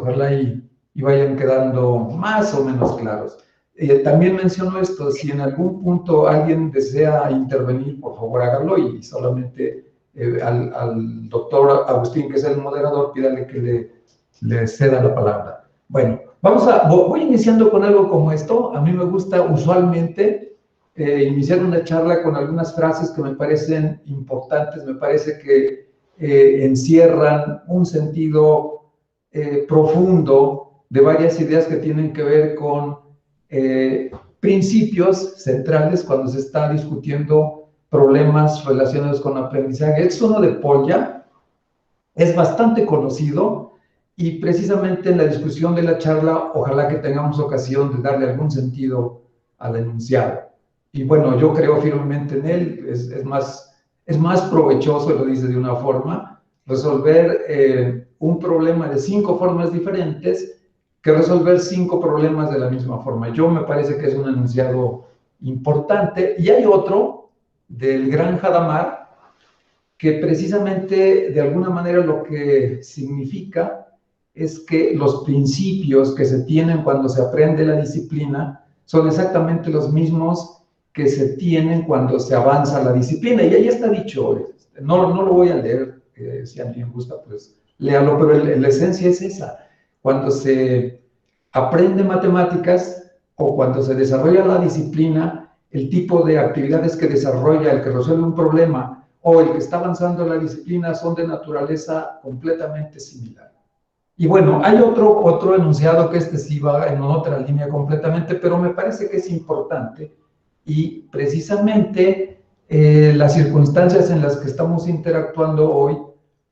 ojalá y vayan quedando más o menos claros. También menciono esto, si en algún punto alguien desea intervenir, por favor hágalo, y solamente al doctor Agustín, que es el moderador, pídale que le ceda la palabra. Bueno, voy iniciando con algo como esto. A mí me gusta usualmente iniciar una charla con algunas frases que me parecen importantes, me parece que encierran un sentido profundo de varias ideas que tienen que ver con principios centrales cuando se está discutiendo problemas relacionados con aprendizaje. Es uno de Polya, es bastante conocido, y precisamente en la discusión de la charla, ojalá que tengamos ocasión de darle algún sentido al enunciado. Y bueno, yo creo firmemente en él. Es más provechoso, lo dice de una forma, resolver un problema de 5 formas diferentes que resolver 5 problemas de la misma forma. Yo me parece que es un enunciado importante. Y hay otro del gran Hadamard, que precisamente de alguna manera lo que significa es que los principios que se tienen cuando se aprende la disciplina son exactamente los mismos que se tienen cuando se avanza la disciplina. Y ahí está dicho, no lo voy a leer, si a alguien gusta, pues léalo, pero la esencia es esa. Cuando se aprende matemáticas o cuando se desarrolla la disciplina, el tipo de actividades que desarrolla el que resuelve un problema o el que está avanzando en la disciplina son de naturaleza completamente similar. Y bueno, hay otro enunciado que sí va en otra línea completamente, pero me parece que es importante, y precisamente las circunstancias en las que estamos interactuando hoy,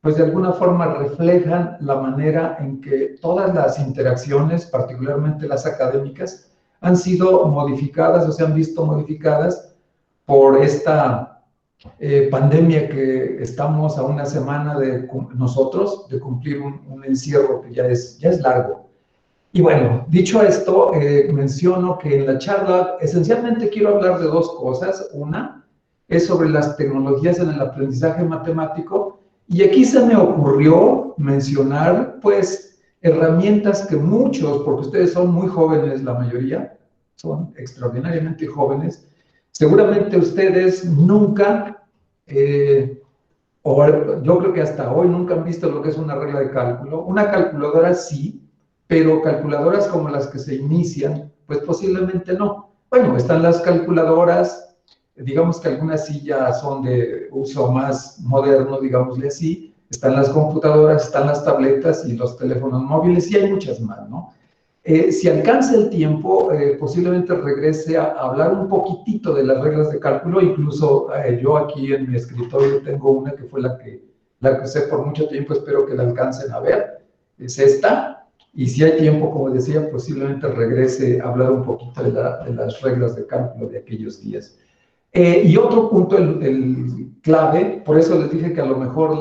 pues de alguna forma reflejan la manera en que todas las interacciones, particularmente las académicas, han sido modificadas o se han visto modificadas por esta pandemia que estamos a una semana de nosotros de cumplir un encierro que ya es largo. Y bueno, dicho esto, menciono que en la charla esencialmente quiero hablar de 2 cosas. Una es sobre las tecnologías en el aprendizaje matemático, y aquí se me ocurrió mencionar pues herramientas que muchos, porque ustedes son muy jóvenes, la mayoría son extraordinariamente jóvenes, seguramente ustedes nunca, o yo creo que hasta hoy nunca han visto lo que es una regla de cálculo. Una calculadora sí, pero calculadoras como las que se inician, pues posiblemente no. Bueno, están las calculadoras, digamos que algunas sí ya son de uso más moderno, digámosle así. Están las computadoras, están las tabletas y los teléfonos móviles, y hay muchas más, ¿no? Si alcanza el tiempo, posiblemente regrese a hablar un poquitito de las reglas de cálculo. Incluso yo aquí en mi escritorio tengo una que fue la que usé por mucho tiempo, espero que la alcancen a ver, es esta. Y si hay tiempo, como decía, posiblemente regrese a hablar un poquito de las reglas de cálculo de aquellos días. Y otro punto, el clave, por eso les dije que a lo mejor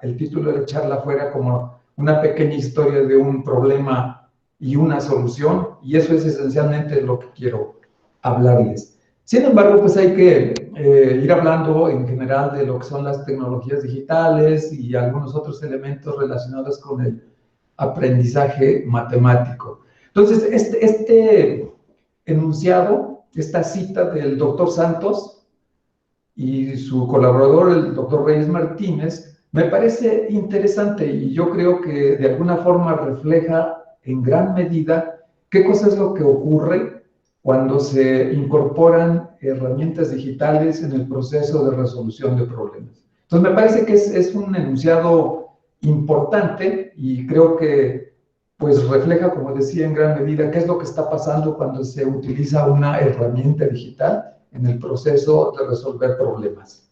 el título de la charla fuera como una pequeña historia de un problema y una solución, y eso es esencialmente lo que quiero hablarles. Sin embargo, pues hay que ir hablando en general de lo que son las tecnologías digitales y algunos otros elementos relacionados con el aprendizaje matemático. Entonces, este enunciado, esta cita del doctor Santos y su colaborador, el doctor Reyes Martínez, me parece interesante, y yo creo que de alguna forma refleja en gran medida qué cosa es lo que ocurre cuando se incorporan herramientas digitales en el proceso de resolución de problemas. Entonces me parece que es un enunciado importante, y creo que pues refleja, como decía, en gran medida qué es lo que está pasando cuando se utiliza una herramienta digital en el proceso de resolver problemas.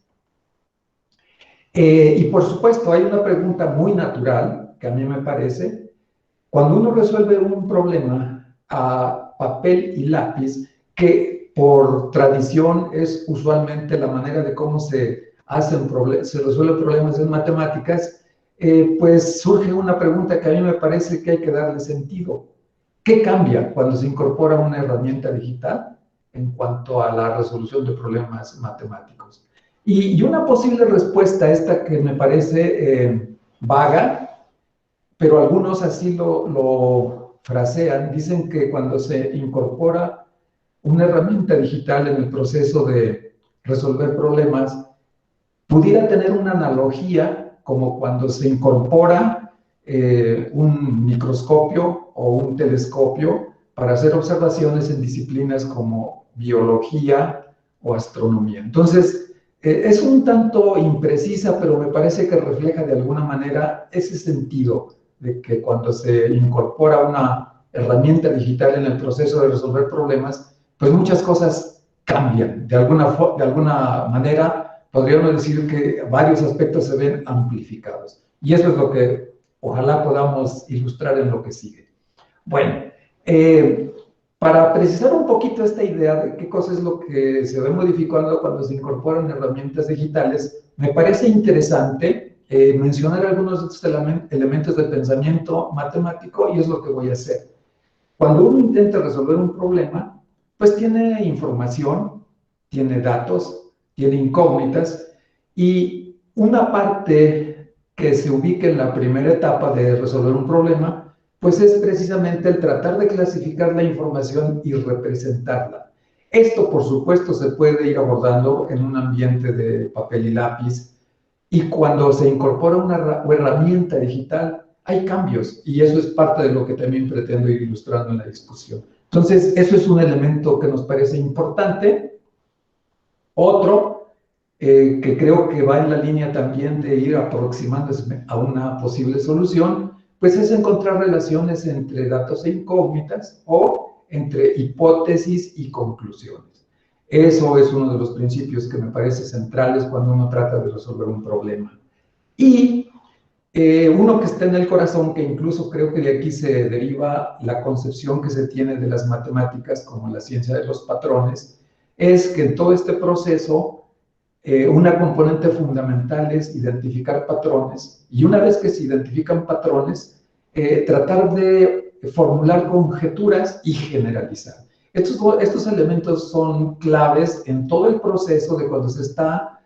Y por supuesto hay una pregunta muy natural que a mí me parece: cuando uno resuelve un problema a papel y lápiz, que por tradición es usualmente la manera de cómo se resuelven problemas en matemáticas, pues surge una pregunta que a mí me parece que hay que darle sentido. ¿Qué cambia cuando se incorpora una herramienta digital en cuanto a la resolución de problemas matemáticos? Y una posible respuesta a esta, que me parece vaga, pero algunos así lo frasean, dicen que cuando se incorpora una herramienta digital en el proceso de resolver problemas, pudiera tener una analogía como cuando se incorpora un microscopio o un telescopio para hacer observaciones en disciplinas como biología o astronomía. Entonces, es un tanto imprecisa, pero me parece que refleja de alguna manera ese sentido de que cuando se incorpora una herramienta digital en el proceso de resolver problemas, pues muchas cosas cambian. De alguna manera, podríamos decir que varios aspectos se ven amplificados. Y eso es lo que ojalá podamos ilustrar en lo que sigue. Bueno, para precisar un poquito esta idea de qué cosa es lo que se ve modificando cuando se incorporan herramientas digitales, me parece interesante mencionar algunos de estos elementos de pensamiento matemático, y es lo que voy a hacer. Cuando uno intenta resolver un problema, pues tiene información, tiene datos, tiene incógnitas, y una parte que se ubica en la primera etapa de resolver un problema, pues es precisamente el tratar de clasificar la información y representarla. Esto, por supuesto, se puede ir abordando en un ambiente de papel y lápiz, y cuando se incorpora una herramienta digital, hay cambios, y eso es parte de lo que también pretendo ir ilustrando en la discusión. Entonces, eso es un elemento que nos parece importante. Otro, que creo que va en la línea también de ir aproximándose a una posible solución, pues es encontrar relaciones entre datos e incógnitas o entre hipótesis y conclusiones. Eso es uno de los principios que me parece centrales cuando uno trata de resolver un problema. Y uno que está en el corazón, que incluso creo que de aquí se deriva la concepción que se tiene de las matemáticas como la ciencia de los patrones, es que en todo este proceso una componente fundamental es identificar patrones, y una vez que se identifican patrones, tratar de formular conjeturas y generalizar. Estos elementos son claves en todo el proceso de cuando se está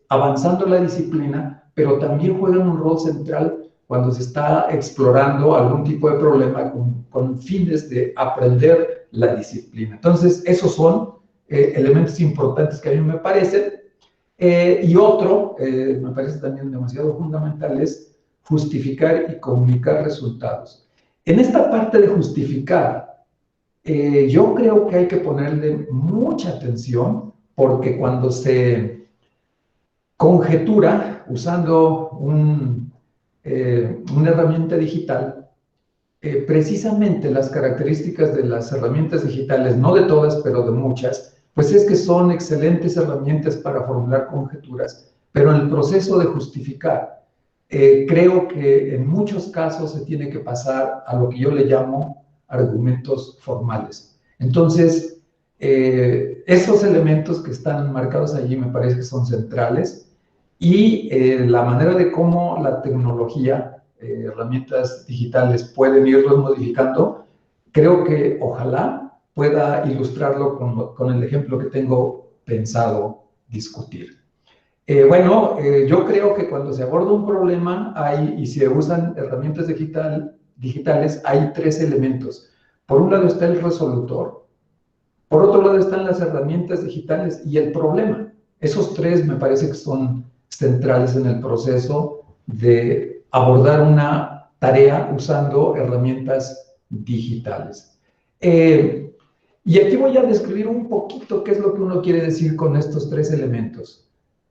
avanzando la disciplina, pero también juegan un rol central cuando se está explorando algún tipo de problema con fines de aprender la disciplina. Entonces, esos son elementos importantes que a mí me parecen. Y otro, me parece también demasiado fundamental, es justificar y comunicar resultados. En esta parte de justificar, yo creo que hay que ponerle mucha atención, porque cuando se conjetura usando una herramienta digital, precisamente las características de las herramientas digitales, no de todas, pero de muchas, pues es que son excelentes herramientas para formular conjeturas, pero en el proceso de justificar, creo que en muchos casos se tiene que pasar a lo que yo le llamo argumentos formales. Entonces, esos elementos que están marcados allí me parece que son centrales, y la manera de cómo la tecnología, herramientas digitales pueden irlos modificando, creo que ojalá pueda ilustrarlo con el ejemplo que tengo pensado discutir. Yo creo que cuando se aborda un problema y se usan herramientas digitales, hay tres elementos. Por un lado está el resolutor, por otro lado están las herramientas digitales y el problema. Esos tres me parece que son centrales en el proceso de abordar una tarea usando herramientas digitales. Y aquí voy a describir un poquito qué es lo que uno quiere decir con estos tres elementos.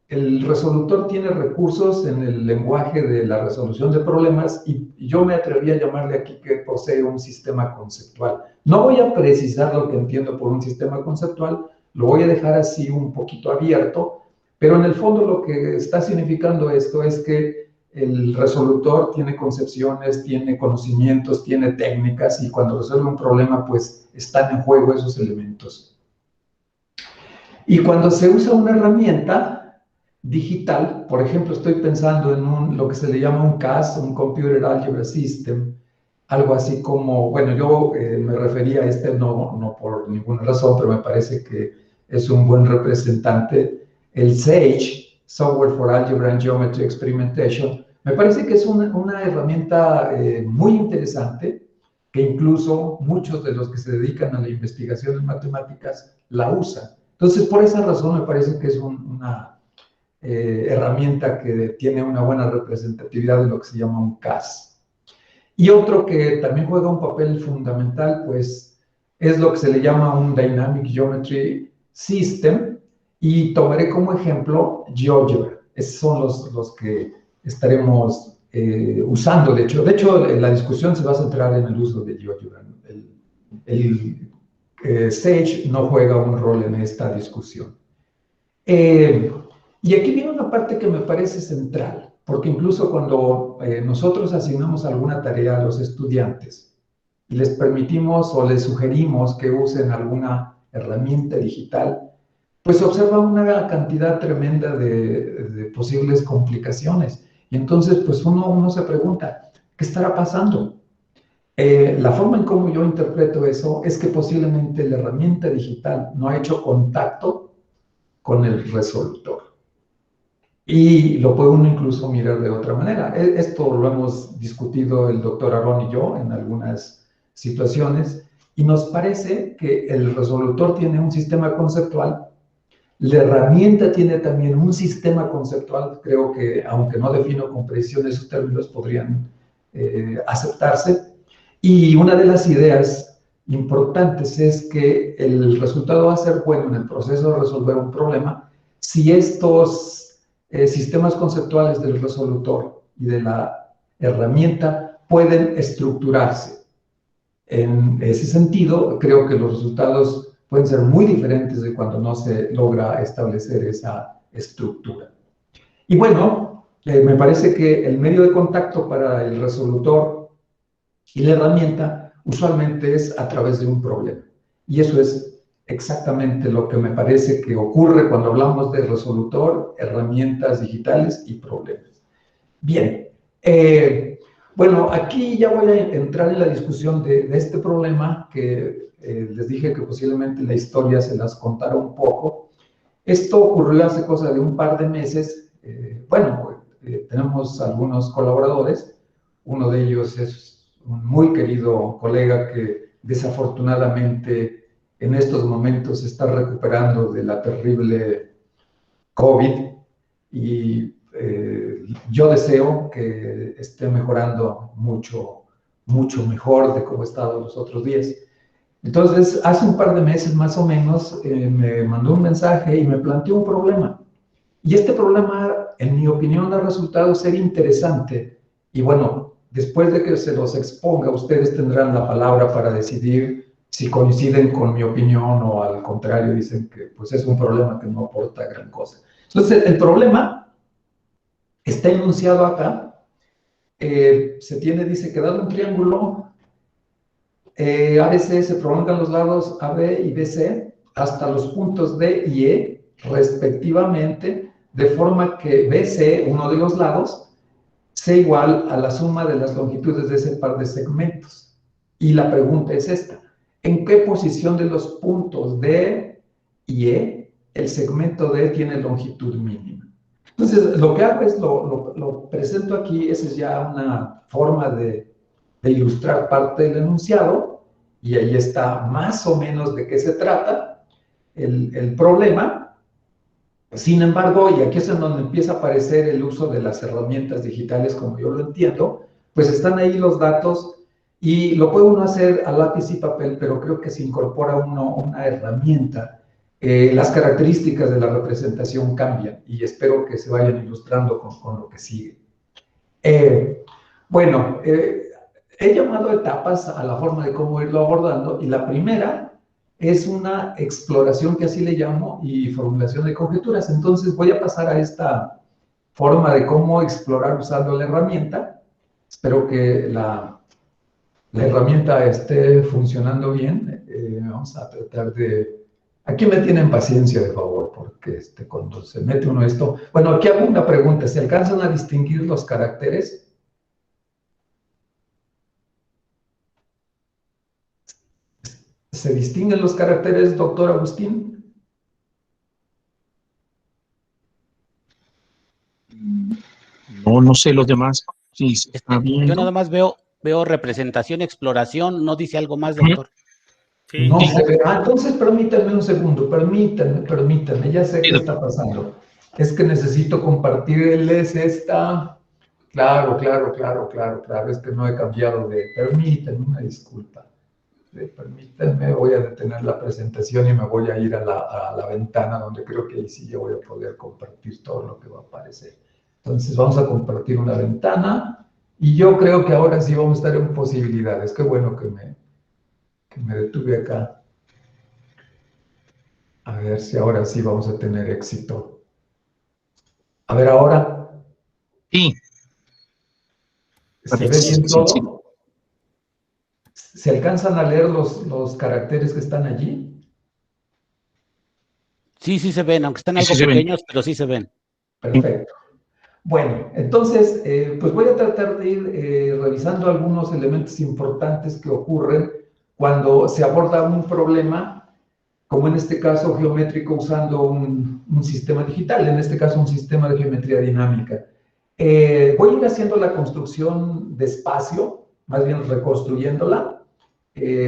El resolutor tiene recursos en el lenguaje de la resolución de problemas, y yo me atreví a llamarle aquí que posee un sistema conceptual. No voy a precisar lo que entiendo por un sistema conceptual, lo voy a dejar así un poquito abierto, pero en el fondo lo que está significando esto es que el resolutor tiene concepciones, tiene conocimientos, tiene técnicas, y cuando resuelve un problema, pues están en juego esos elementos. Y cuando se usa una herramienta digital, por ejemplo, estoy pensando en lo que se le llama un CAS, un Computer Algebra System, algo así como, bueno, yo me refería a este no por ninguna razón, pero me parece que es un buen representante, el SAGE, Software for Algebra and Geometry Experimentation, Me parece que es una herramienta muy interesante, que incluso muchos de los que se dedican a la investigación en matemáticas la usan. Entonces, por esa razón me parece que es una herramienta que tiene una buena representatividad de lo que se llama un CAS. Y otro que también juega un papel fundamental, pues, es lo que se le llama un Dynamic Geometry System, y tomaré como ejemplo GeoGebra. Esos son los que estaremos usando, de hecho. La discusión se va a centrar en el uso de GeoGebra. Sage no juega un rol en esta discusión. Y aquí viene una parte que me parece central, porque incluso cuando nosotros asignamos alguna tarea a los estudiantes y les permitimos o les sugerimos que usen alguna herramienta digital, pues se observa una cantidad tremenda de posibles complicaciones. Y entonces, pues uno se pregunta, ¿qué estará pasando? La forma en cómo yo interpreto eso es que posiblemente la herramienta digital no ha hecho contacto con el resolutor. Y lo puede uno incluso mirar de otra manera. Esto lo hemos discutido el doctor Arón y yo en algunas situaciones, y nos parece que el resolutor tiene un sistema conceptual, la herramienta tiene también un sistema conceptual. Creo que, aunque no defino con precisión esos términos, podrían aceptarse. Y una de las ideas importantes es que el resultado va a ser bueno en el proceso de resolver un problema si estos sistemas conceptuales del resolutor y de la herramienta pueden estructurarse. En ese sentido, creo que los resultados pueden ser muy diferentes de cuando no se logra establecer esa estructura. Y bueno, me parece que el medio de contacto para el resolutor y la herramienta usualmente es a través de un problema. Y eso es exactamente lo que me parece que ocurre cuando hablamos de resolutor, herramientas digitales y problemas. Bien, bueno, aquí ya voy a entrar en la discusión de este problema que les dije que posiblemente la historia se las contara un poco. Esto ocurrió hace cosa de un par de meses. Tenemos algunos colaboradores. Uno de ellos es un muy querido colega que desafortunadamente en estos momentos se está recuperando de la terrible COVID, y yo deseo que esté mejorando mucho, mucho mejor de cómo estaba los otros días. Entonces, hace un par de meses más o menos, me mandó un mensaje y me planteó un problema. Y este problema, en mi opinión, ha resultado ser interesante. Y bueno, después de que se los exponga, ustedes tendrán la palabra para decidir si coinciden con mi opinión o al contrario, dicen que pues es un problema que no aporta gran cosa. Entonces, el problema está enunciado acá. Dice que dado un triángulo ABC, se prolongan los lados AB y BC hasta los puntos D y E, respectivamente, de forma que BC, uno de los lados, sea igual a la suma de las longitudes de ese par de segmentos. Y la pregunta es esta: ¿en qué posición de los puntos D y E el segmento D tiene longitud mínima? Entonces, lo que hago es lo presento aquí. Esa es ya una forma de ilustrar parte del enunciado, y ahí está más o menos de qué se trata el problema. Sin embargo, y aquí es en donde empieza a aparecer el uso de las herramientas digitales, como yo lo entiendo, pues están ahí los datos y lo puede uno hacer a lápiz y papel, pero creo que se incorpora una herramienta. Las características de la representación cambian, y espero que se vayan ilustrando con lo que sigue. Bueno, he llamado etapas a la forma de cómo irlo abordando, y la primera es una exploración, que así le llamo, y formulación de conjeturas. Entonces voy a pasar a esta forma de cómo explorar usando la herramienta. Espero que la herramienta esté funcionando bien. Vamos a tratar de... Aquí me tienen paciencia, de favor, porque cuando se mete uno esto... Bueno, aquí hago una pregunta: ¿se alcanzan a distinguir los caracteres? ¿Se distinguen los caracteres, doctor Agustín? No, no sé los demás. Sí, está bien. Yo nada más veo representación, exploración, no dice algo más, doctor. Sí. No se ve. Entonces permítanme un segundo, permítanme, ya sé qué está pasando. Es que necesito compartirles esta. Claro, es que no he cambiado de. Permítanme, una disculpa. Permítanme, voy a detener la presentación y me voy a ir a la ventana donde creo que ahí sí ya voy a poder compartir todo lo que va a aparecer. Entonces vamos a compartir una ventana y yo creo que ahora sí vamos a estar en posibilidades. Qué bueno que me detuve acá. A ver si ahora sí vamos a tener éxito. A ver ahora. Sí. ¿Se ve bien todo? ¿Se alcanzan a leer los caracteres que están allí? Sí, sí se ven, aunque están algo pequeños, pero sí se ven. Perfecto. Bueno, entonces, pues voy a tratar de ir revisando algunos elementos importantes que ocurren cuando se aborda un problema, como en este caso geométrico, usando un sistema digital, en este caso un sistema de geometría dinámica. Voy a ir haciendo la construcción despacio, más bien reconstruyéndola,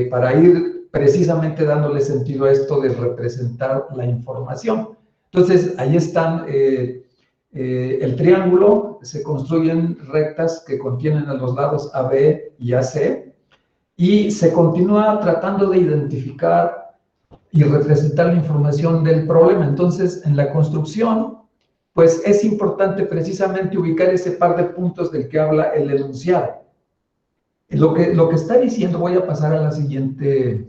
para ir precisamente dándole sentido a esto de representar la información. Entonces, ahí están el triángulo, se construyen rectas que contienen a los lados AB y AC, y se continúa tratando de identificar y representar la información del problema. Entonces, en la construcción, pues es importante precisamente ubicar ese par de puntos del que habla el enunciado. Lo que está diciendo, voy a pasar a la siguiente,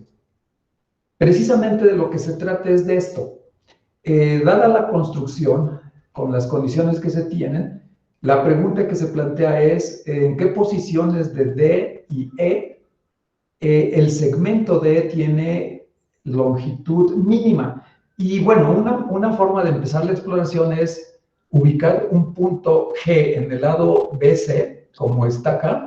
precisamente de lo que se trata es de esto. Dada la construcción, con las condiciones que se tienen, la pregunta que se plantea es, ¿en qué posiciones de D y E el segmento D tiene longitud mínima? Y bueno, una forma de empezar la exploración es ubicar un punto G en el lado BC, como está acá,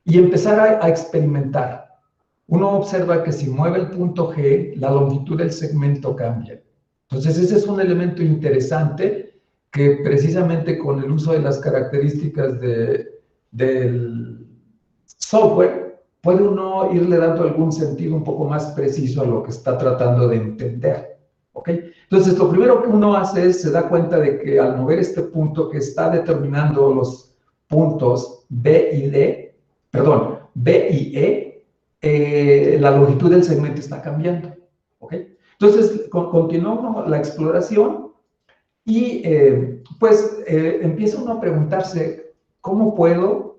y empezar a experimentar. Uno observa que si mueve el punto G, la longitud del segmento cambia. Entonces, ese es un elemento interesante que precisamente con el uso de las características del software, puede uno irle dando algún sentido un poco más preciso a lo que está tratando de entender. ¿Ok? Entonces, lo primero que uno hace es, se da cuenta de que al mover este punto que está determinando los puntos B y D, perdón, B y E, la longitud del segmento está cambiando. ¿Ok? Entonces, continuamos la exploración y empieza uno a preguntarse, ¿cómo puedo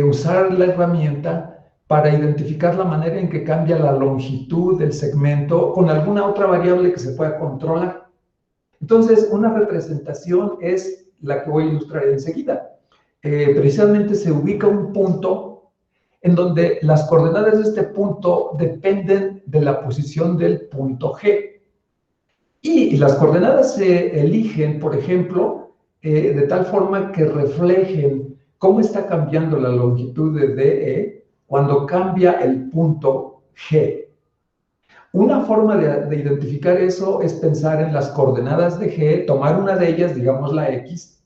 usar la herramienta para identificar la manera en que cambia la longitud del segmento con alguna otra variable que se pueda controlar? Entonces, una representación es la que voy a ilustrar enseguida. Precisamente se ubica un punto en donde las coordenadas de este punto dependen de la posición del punto G. Y las coordenadas se eligen, por ejemplo, de tal forma que reflejen cómo está cambiando la longitud de DE cuando cambia el punto G. Una forma de identificar eso es pensar en las coordenadas de G, tomar una de ellas, digamos la X,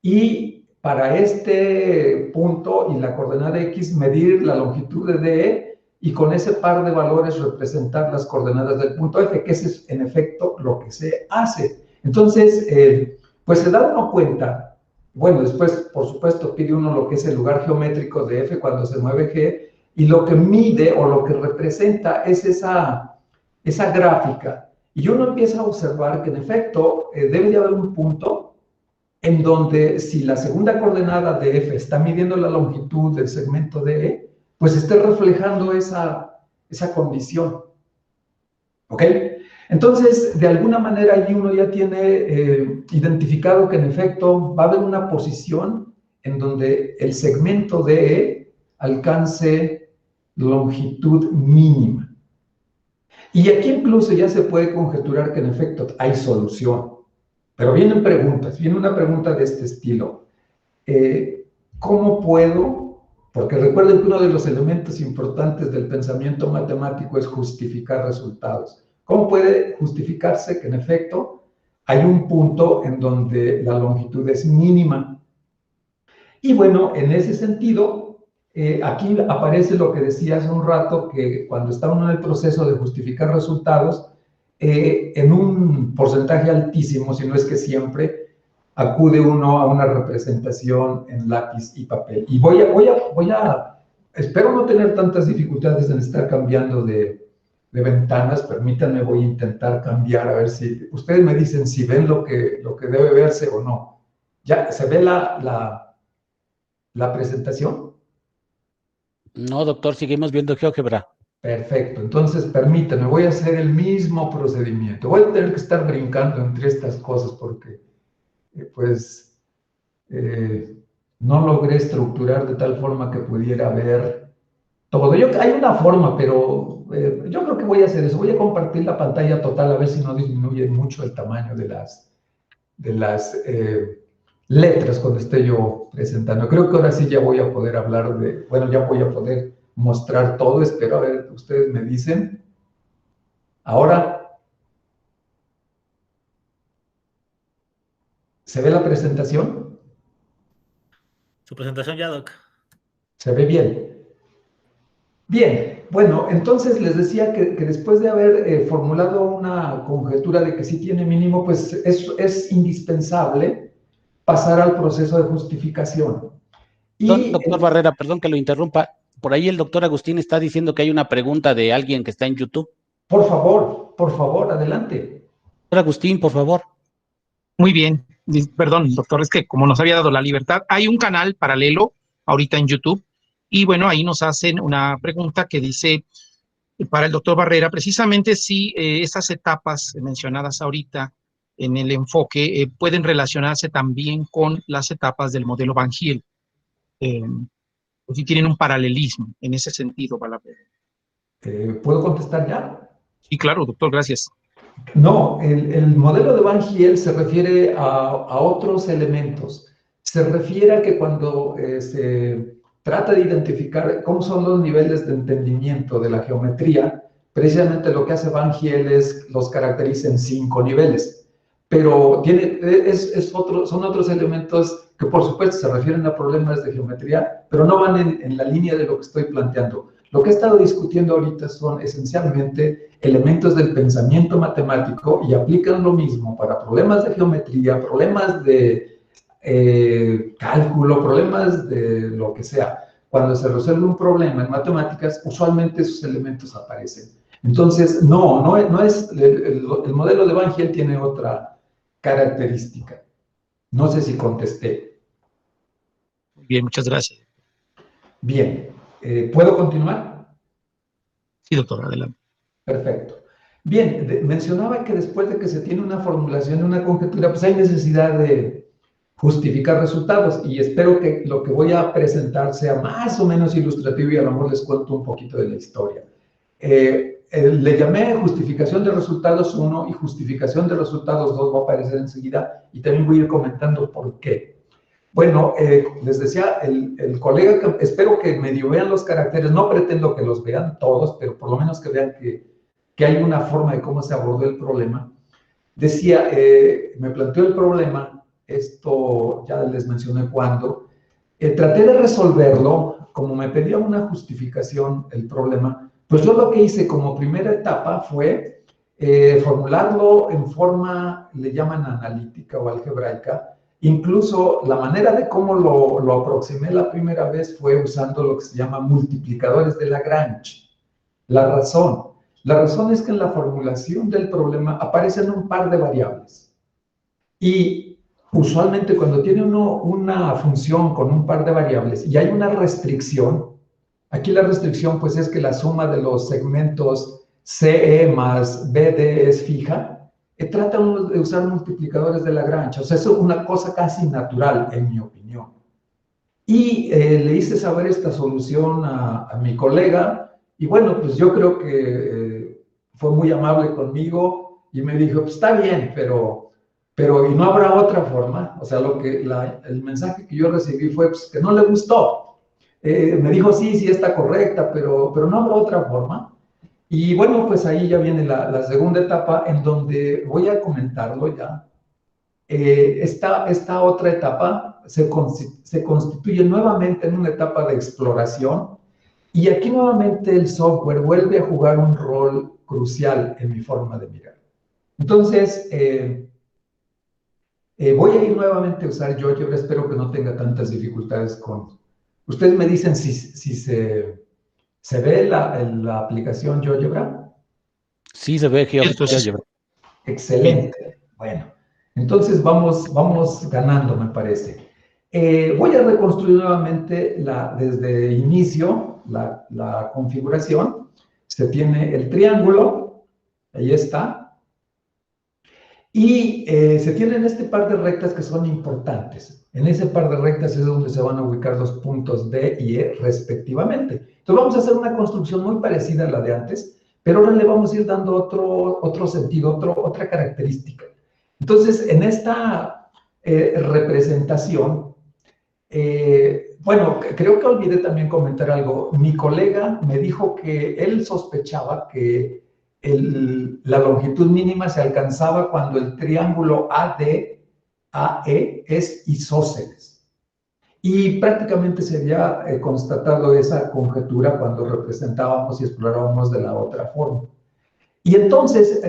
y para este punto y la coordenada X medir la longitud de DE y con ese par de valores representar las coordenadas del punto F, que ese es en efecto lo que se hace. Entonces, pues se da uno cuenta, bueno, después por supuesto pide uno lo que es el lugar geométrico de F cuando se mueve G, y lo que mide o lo que representa es esa gráfica. Y uno empieza a observar que en efecto debe de haber un punto en donde si la segunda coordenada de F está midiendo la longitud del segmento DE, pues esté reflejando esa condición. ¿Ok? Entonces, de alguna manera, allí uno ya tiene identificado que en efecto va a haber una posición en donde el segmento DE alcance longitud mínima. Y aquí incluso ya se puede conjeturar que en efecto hay solución. Pero vienen preguntas, viene una pregunta de este estilo. ¿Cómo puedo? Porque recuerden que uno de los elementos importantes del pensamiento matemático es justificar resultados. ¿Cómo puede justificarse que en efecto hay un punto en donde la longitud es mínima? Y bueno, en ese sentido, aquí aparece lo que decía hace un rato, que cuando está uno en el proceso de justificar resultados, en un porcentaje altísimo, si no es que siempre, acude uno a una representación en lápiz y papel. Y espero no tener tantas dificultades en estar cambiando de ventanas. Permítanme, voy a intentar cambiar, a ver si ustedes me dicen si ven lo que debe verse o no. ¿Ya se ve la presentación? No, doctor, seguimos viendo GeoGebra. Perfecto, entonces permítanme, voy a hacer el mismo procedimiento. Voy a tener que estar brincando entre estas cosas porque, pues, no logré estructurar de tal forma que pudiera ver todo. Hay una forma, pero yo creo que voy a hacer eso. Voy a compartir la pantalla total a ver si no disminuye mucho el tamaño de las letras cuando esté yo presentando. Creo que ahora sí ya voy a poder hablar bueno, ya voy a poder mostrar todo. Espero, a ver, ustedes me dicen. Ahora, ¿se ve la presentación? Su presentación ya, Doc. ¿Se ve bien? Bien, bueno, entonces les decía que después de haber formulado una conjetura de que sí tiene mínimo, pues es indispensable pasar al proceso de justificación. Y, Doctor Barrera, perdón que lo interrumpa. Por ahí el doctor Agustín está diciendo que hay una pregunta de alguien que está en YouTube. por favor, adelante. Doctor Agustín, por favor. Muy bien. Perdón, doctor, es que como nos había dado la libertad, hay un canal paralelo ahorita en YouTube y bueno, ahí nos hacen una pregunta que dice para el doctor Barrera, precisamente si esas etapas mencionadas ahorita en el enfoque pueden relacionarse también con las etapas del modelo Van Giel, o si tienen un paralelismo en ese sentido. Para la pregunta. ¿Puedo contestar ya? Sí, claro, doctor, gracias. No, el modelo de Van Giel se refiere a otros elementos. Se refiere a que cuando se trata de identificar cómo son los niveles de entendimiento de la geometría, precisamente lo que hace Van Giel los caracteriza en 5 niveles. Pero son otros elementos que por supuesto se refieren a problemas de geometría, pero no van en la línea de lo que estoy planteando. Lo que he estado discutiendo ahorita son esencialmente elementos del pensamiento matemático y aplican lo mismo para problemas de geometría, problemas de cálculo, problemas de lo que sea. Cuando se resuelve un problema en matemáticas, usualmente esos elementos aparecen. Entonces, no es el modelo de Van Giel tiene otra característica. No sé si contesté. Bien, muchas gracias. Bien, ¿puedo continuar? Sí, doctor, adelante. Perfecto. Bien, mencionaba que después de que se tiene una formulación de una conjetura, pues hay necesidad de justificar resultados y espero que lo que voy a presentar sea más o menos ilustrativo y a lo mejor les cuento un poquito de la historia. Le llamé justificación de resultados 1 y justificación de resultados 2, va a aparecer enseguida y también voy a ir comentando por qué. Bueno, les decía, el colega, espero que medio vean los caracteres, no pretendo que los vean todos, pero por lo menos que vean que hay una forma de cómo se abordó el problema. Decía, me planteó el problema, esto ya les mencioné cuándo, traté de resolverlo, como me pedía una justificación el problema, pues yo lo que hice como primera etapa fue formularlo en forma, le llaman analítica o algebraica. Incluso la manera de cómo lo aproximé la primera vez fue usando lo que se llama multiplicadores de Lagrange. La razón es que en la formulación del problema aparecen un par de variables. Y usualmente cuando tiene uno una función con un par de variables y hay una restricción, aquí la restricción pues es que la suma de los segmentos CE más BD es fija, trata uno de usar multiplicadores de Lagrange. O sea, eso es una cosa casi natural, en mi opinión. Y le hice saber esta solución a mi colega, y bueno, pues yo creo que fue muy amable conmigo y me dijo, pues está bien, pero y no habrá otra forma. O sea, el mensaje que yo recibí fue pues, que no le gustó. Me dijo, sí, está correcta, pero no habrá otra forma. Y bueno, pues ahí ya viene la segunda etapa en donde voy a comentarlo ya. Esta otra etapa se constituye nuevamente en una etapa de exploración, y aquí nuevamente el software vuelve a jugar un rol crucial en mi forma de mirar. Entonces, voy a ir nuevamente a usar GeoGebra, espero que no tenga tantas dificultades con... Ustedes me dicen si se ve la aplicación GeoGebra. Sí, se ve GeoGebra. Excelente. Bueno, entonces vamos ganando, me parece. Voy a reconstruir nuevamente desde inicio la configuración. Se tiene el triángulo, ahí está. Y se tienen este par de rectas que son importantes. En ese par de rectas es donde se van a ubicar los puntos D y E respectivamente. Entonces vamos a hacer una construcción muy parecida a la de antes, pero ahora le vamos a ir dando otro sentido, otra característica. Entonces, en esta representación, bueno, creo que olvidé también comentar algo. Mi colega me dijo que él sospechaba que la longitud mínima se alcanzaba cuando el triángulo ADAE es isósceles. Y prácticamente se había constatado esa conjetura cuando representábamos y explorábamos de la otra forma. Y entonces,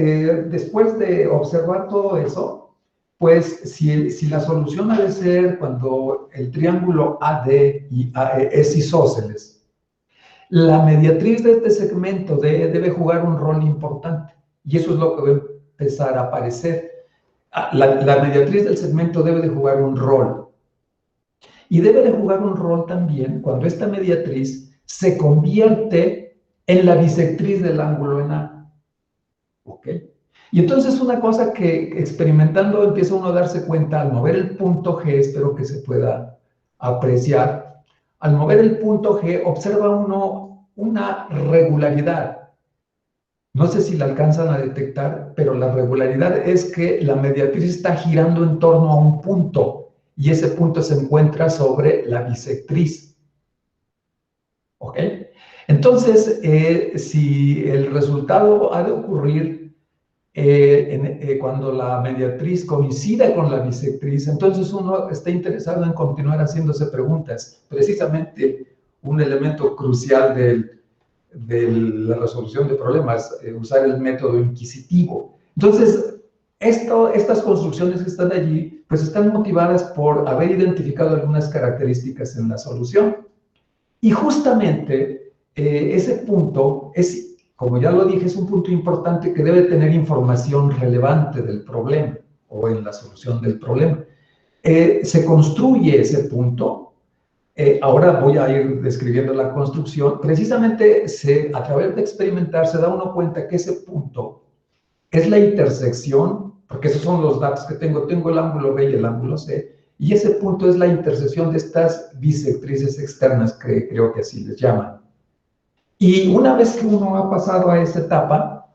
después de observar todo eso, pues si la solución ha de ser cuando el triángulo AD y AE es isósceles, la mediatriz de este segmento debe jugar un rol importante, y eso es lo que va a empezar a aparecer. La mediatriz del segmento debe de jugar un rol, y debe de jugar un rol también cuando esta mediatriz se convierte en la bisectriz del ángulo en A. ¿Ok? Y entonces una cosa que experimentando empieza uno a darse cuenta al mover el punto G, espero que se pueda apreciar. Al mover el punto G, observa uno una regularidad. No sé si la alcanzan a detectar, pero la regularidad es que la mediatriz está girando en torno a un punto, y ese punto se encuentra sobre la bisectriz. ¿Ok? Entonces, si el resultado ha de ocurrir cuando la mediatriz coincida con la bisectriz, entonces uno está interesado en continuar haciéndose preguntas. Precisamente un elemento crucial de la resolución de problemas, usar el método inquisitivo. Entonces, estas construcciones que están allí, pues están motivadas por haber identificado algunas características en la solución. Y justamente ese punto es, como ya lo dije, es un punto importante que debe tener información relevante del problema o en la solución del problema. Se construye ese punto. Ahora voy a ir describiendo la construcción. Precisamente a través de experimentar se da uno cuenta que ese punto es la intersección, porque esos son los datos que tengo. Tengo el ángulo B y el ángulo C, y ese punto es la intersección de estas bisectrices externas, que creo que así les llaman. Y una vez que uno ha pasado a esa etapa,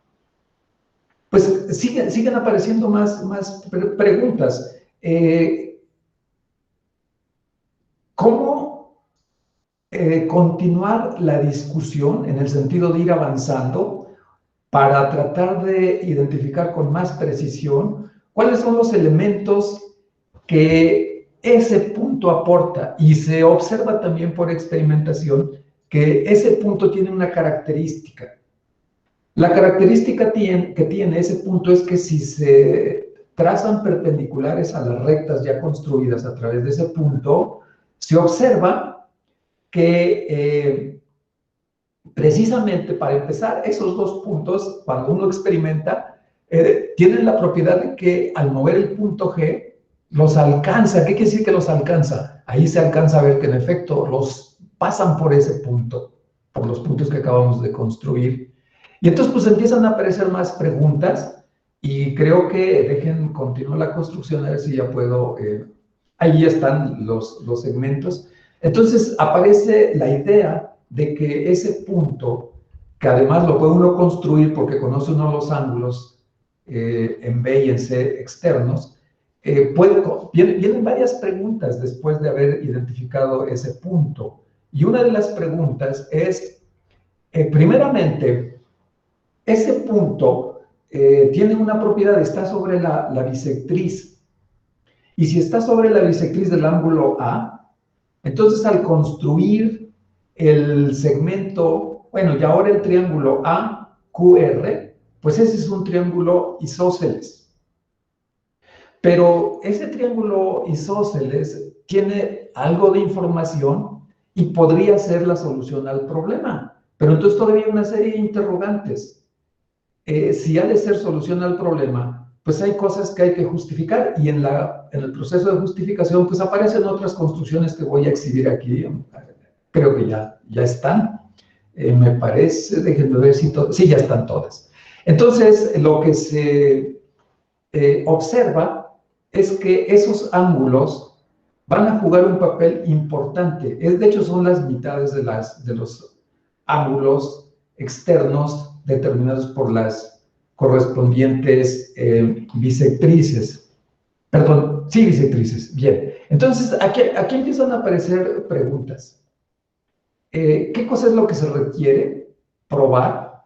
pues siguen apareciendo más preguntas. ¿Cómo continuar la discusión en el sentido de ir avanzando para tratar de identificar con más precisión cuáles son los elementos que ese punto aporta? Y se observa también por experimentación que ese punto tiene una característica. La característica que tiene ese punto es que si se trazan perpendiculares a las rectas ya construidas a través de ese punto, se observa que precisamente para empezar, esos dos puntos, cuando uno experimenta, tienen la propiedad de que al mover el punto G, los alcanza. ¿Qué quiere decir que los alcanza? Ahí se alcanza a ver que en efecto los pasan por ese punto, por los puntos que acabamos de construir. Y entonces pues empiezan a aparecer más preguntas, y creo que dejen continuar la construcción, a ver si ya puedo, ahí están los segmentos. Entonces aparece la idea de que ese punto, que además lo puede uno construir porque conoce uno los ángulos en B y en C externos, vienen varias preguntas después de haber identificado ese punto. Y una de las preguntas es, primeramente, ese punto tiene una propiedad, está sobre la bisectriz. Y si está sobre la bisectriz del ángulo A, entonces al construir el segmento, bueno, y ahora el triángulo AQR, pues ese es un triángulo isósceles. Pero ese triángulo isósceles tiene algo de información y podría ser la solución al problema. Pero entonces todavía hay una serie de interrogantes. Si ha de ser solución al problema, pues hay cosas que hay que justificar y en el proceso de justificación pues aparecen otras construcciones que voy a exhibir aquí. Creo que ya están. Me parece, déjenme ver si sí, ya están todas. Entonces, lo que se observa es que esos ángulos van a jugar un papel importante. De hecho, son las mitades de los ángulos externos determinados por las correspondientes bisectrices. Perdón, sí, bisectrices. Bien. Entonces, aquí empiezan a aparecer preguntas. ¿Qué cosa es lo que se requiere probar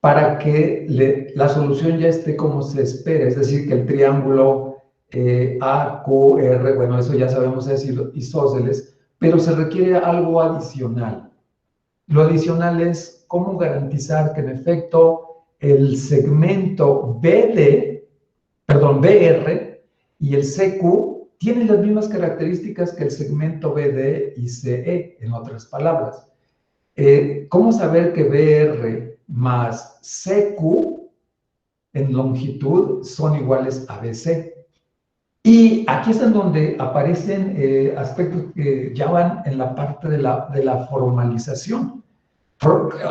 para que la solución ya esté como se espera? Es decir, que el triángulo AQR, bueno, eso ya sabemos decir isósceles, pero se requiere algo adicional. Lo adicional es cómo garantizar que en efecto el segmento BR y el CQ tienen las mismas características que el segmento BD y CE, en otras palabras. ¿Cómo saber que BR más CQ en longitud son iguales a BC? Y aquí es en donde aparecen aspectos que ya van en la parte de la formalización.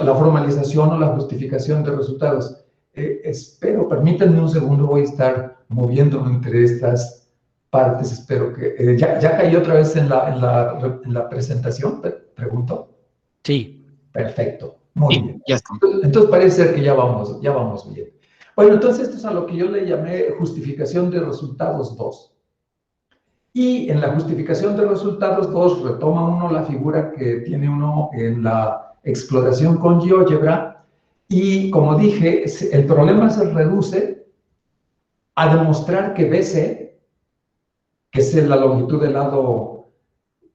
La formalización o la justificación de resultados. Permítanme un segundo, voy a estar moviéndome entre estas partes, espero que... ¿Ya caí otra vez en la presentación? Pregunto. Sí. Perfecto, muy bien. Ya está. Entonces parece ser que ya vamos bien. Bueno, entonces esto es a lo que yo le llamé justificación de resultados 2. Y en la justificación de resultados 2 retoma uno la figura que tiene uno en la exploración con GeoGebra y, como dije, el problema se reduce a demostrar que BC, que es la longitud del lado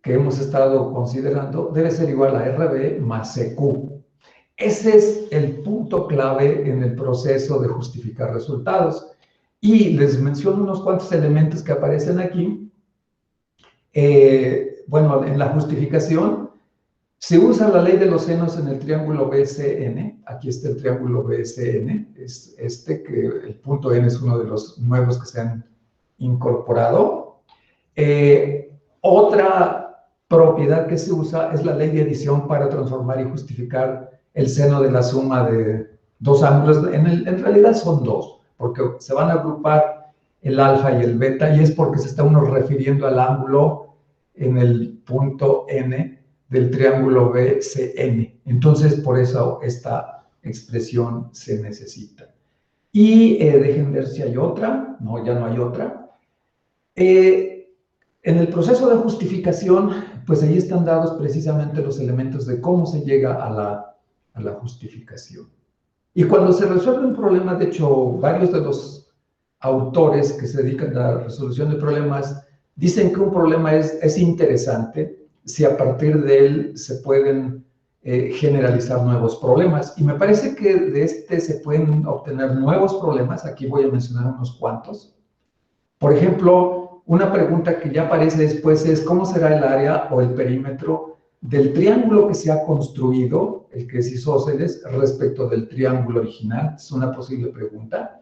que hemos estado considerando, debe ser igual a RB más CQ. Ese es el punto clave en el proceso de justificar resultados. Y les menciono unos cuantos elementos que aparecen aquí. Bueno, en la justificación se usa la ley de los senos en el triángulo BCN. Aquí está el triángulo BCN. Es que el punto N es uno de los nuevos que se han incorporado. Otra propiedad que se usa es la ley de adición para transformar y justificar el seno de la suma de dos ángulos. En realidad son dos, porque se van a agrupar el alfa y el beta, y es porque se está uno refiriendo al ángulo en el punto N del triángulo BCN. Entonces, por eso esta expresión se necesita. Y dejen ver si hay otra. No, ya no hay otra. En el proceso de justificación, pues ahí están dados precisamente los elementos de cómo se llega a la justificación. Y cuando se resuelve un problema, de hecho, varios de los autores que se dedican a la resolución de problemas dicen que un problema es interesante si a partir de él se pueden generalizar nuevos problemas. Y me parece que de se pueden obtener nuevos problemas. Aquí voy a mencionar unos cuantos. Por ejemplo, una pregunta que ya aparece después es ¿cómo será el área o el perímetro del triángulo que se ha construido, el que es isósceles, respecto del triángulo original? Es una posible pregunta.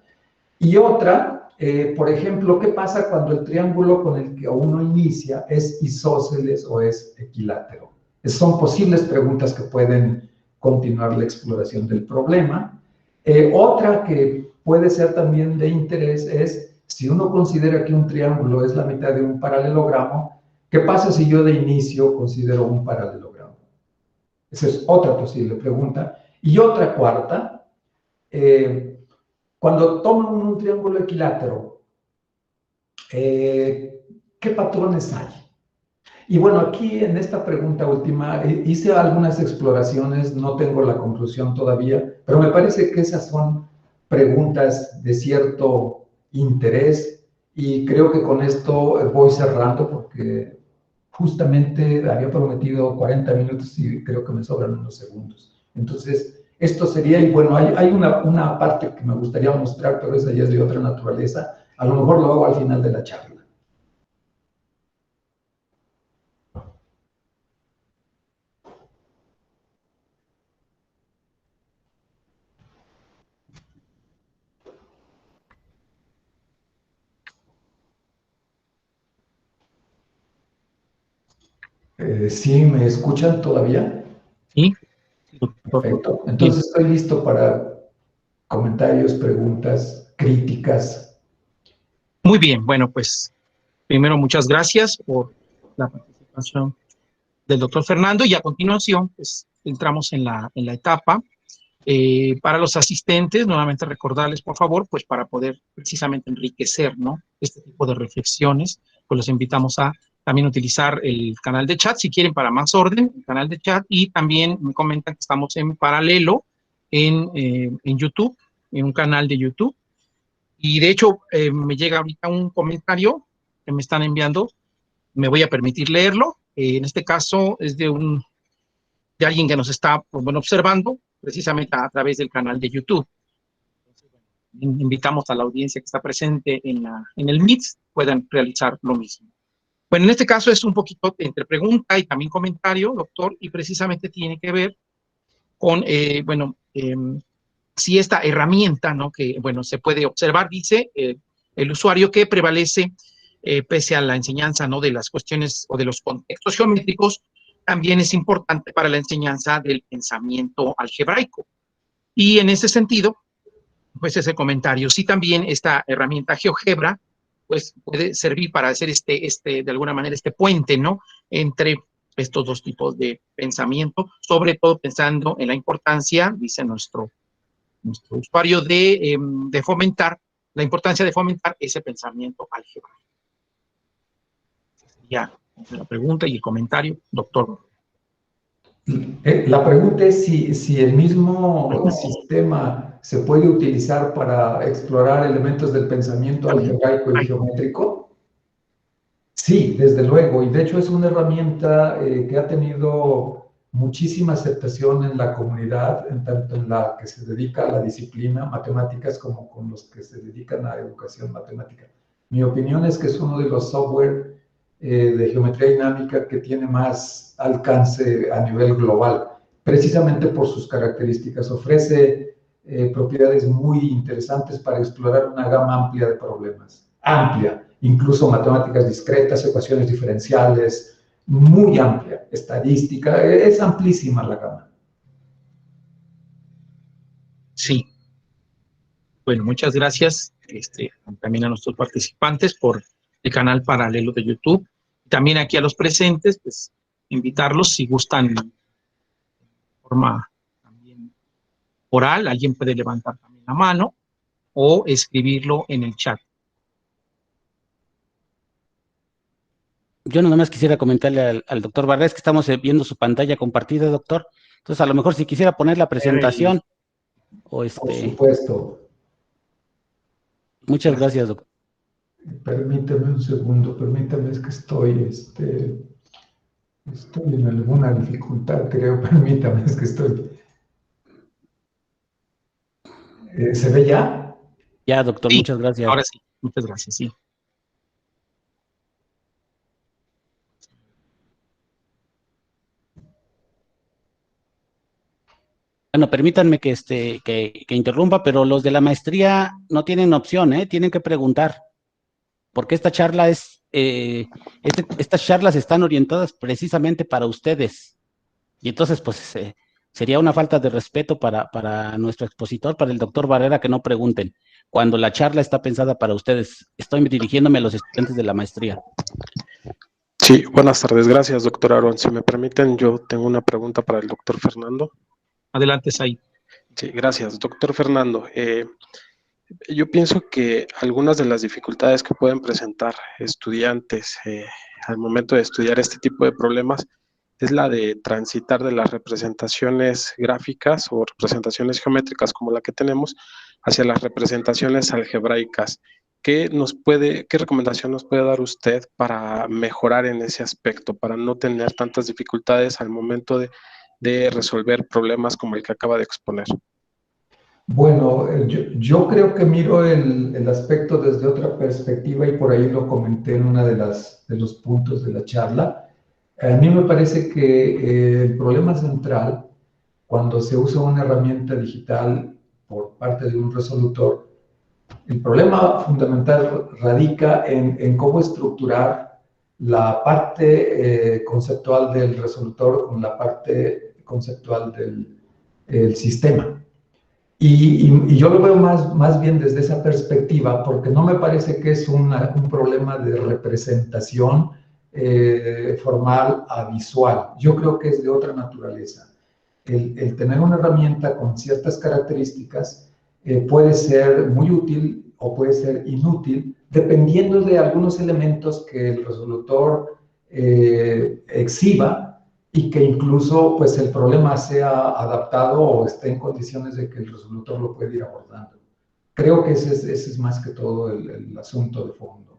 Y otra, por ejemplo, ¿qué pasa cuando el triángulo con el que uno inicia es isósceles o es equilátero? Son posibles preguntas que pueden continuar la exploración del problema. Otra que puede ser también de interés es, si uno considera que un triángulo es la mitad de un paralelogramo, ¿qué pasa si yo de inicio considero un paralelogramo? Esa es otra posible pregunta. Y otra cuarta, cuando toman un triángulo equilátero, ¿qué patrones hay? Y bueno, aquí en esta pregunta última hice algunas exploraciones, no tengo la conclusión todavía, pero me parece que esas son preguntas de cierto interés Y creo que con esto voy cerrando porque justamente había prometido 40 minutos y creo que me sobran unos segundos. Entonces, esto sería, y bueno, hay una parte que me gustaría mostrar, pero esa ya es de otra naturaleza. A lo mejor lo hago al final de la charla. ¿Sí me escuchan todavía? Sí, Perfecto. doctor. Bien. Entonces estoy listo para comentarios, preguntas, críticas. Muy bien, bueno, pues primero muchas gracias por la participación del doctor Fernando y a continuación pues entramos en la etapa. Para los asistentes, nuevamente recordarles, por favor, pues para poder precisamente enriquecer, ¿no?, este tipo de reflexiones, pues los invitamos a también utilizar el canal de chat, si quieren, para más orden, el canal de chat, y también me comentan que estamos en paralelo en YouTube, en un canal de YouTube, y de hecho me llega ahorita un comentario que me están enviando, me voy a permitir leerlo, en este caso es de alguien que nos está, pues, bueno, observando precisamente a través del canal de YouTube. Invitamos a la audiencia que está presente en el Meet, puedan realizar lo mismo. Bueno, en este caso es un poquito entre pregunta y también comentario, doctor, y precisamente tiene que ver con, si esta herramienta, ¿no?, que, bueno, se puede observar, dice el usuario, que prevalece pese a la enseñanza, ¿no?, de las cuestiones o de los contextos geométricos, también es importante para la enseñanza del pensamiento algebraico. Y en ese sentido, pues ese comentario, sí, también esta herramienta GeoGebra, pues puede servir para hacer de alguna manera, este puente, ¿no?, entre estos dos tipos de pensamiento, sobre todo pensando en la importancia, dice nuestro usuario, de fomentar, la importancia de fomentar ese pensamiento algebraico. Ya, la pregunta y el comentario, doctor. La pregunta es si el mismo sistema se puede utilizar para explorar elementos del pensamiento algebraico y geométrico. Sí, desde luego, y de hecho es una herramienta que ha tenido muchísima aceptación en la comunidad, en tanto en la que se dedica a la disciplina matemáticas como con los que se dedican a educación matemática. Mi opinión es que es uno de los software de geometría dinámica que tiene más alcance a nivel global, precisamente por sus características. Ofrece propiedades muy interesantes para explorar una gama amplia de problemas. Amplia. Incluso matemáticas discretas, ecuaciones diferenciales, muy amplia, estadística, es amplísima la gama. Sí. Bueno, muchas gracias también a nuestros participantes por el canal paralelo de YouTube. También aquí a los presentes, pues invitarlos si gustan de forma también oral, alguien puede levantar también la mano o escribirlo en el chat. Yo nada más quisiera comentarle al doctor Barrés que estamos viendo su pantalla compartida, doctor. Entonces, a lo mejor si quisiera poner la presentación o Por supuesto. Muchas gracias, doctor. Permíteme un segundo, permítame, es que estoy en alguna dificultad, creo, permítame, es que estoy... ¿Se ve ya? Ya, doctor, Sí, muchas gracias. ahora sí, muchas gracias, sí. Bueno, permítanme que interrumpa, pero los de la maestría no tienen opción, tienen que preguntar, porque esta charla estas charlas están orientadas precisamente para ustedes. Y entonces, pues, sería una falta de respeto para nuestro expositor, para el doctor Barrera, que no pregunten, cuando la charla está pensada para ustedes. Estoy dirigiéndome a los estudiantes de la maestría. Sí, buenas tardes. Gracias, doctor Aaron. Si me permiten, yo tengo una pregunta para el doctor Fernando. Adelante, Said. Sí, gracias. Doctor Fernando, yo pienso que algunas de las dificultades que pueden presentar estudiantes al momento de estudiar este tipo de problemas es la de transitar de las representaciones gráficas o representaciones geométricas como la que tenemos hacia las representaciones algebraicas. ¿qué recomendación nos puede dar usted para mejorar en ese aspecto, para no tener tantas dificultades al momento de resolver problemas como el que acaba de exponer? Bueno, yo creo que miro el aspecto desde otra perspectiva y por ahí lo comenté en uno de los puntos de la charla. A mí me parece que el problema central, cuando se usa una herramienta digital por parte de un resolutor, el problema fundamental radica en cómo estructurar la parte conceptual del resolutor con la parte conceptual del sistema. Y yo lo veo más bien desde esa perspectiva, porque no me parece que es un problema de representación formal a visual. Yo creo que es de otra naturaleza. El tener una herramienta con ciertas características puede ser muy útil o puede ser inútil, dependiendo de algunos elementos que el resolutor exhiba y que incluso pues el problema sea adaptado o esté en condiciones de que el resolutor lo pueda ir abordando. Creo que ese es más que todo el asunto de fondo.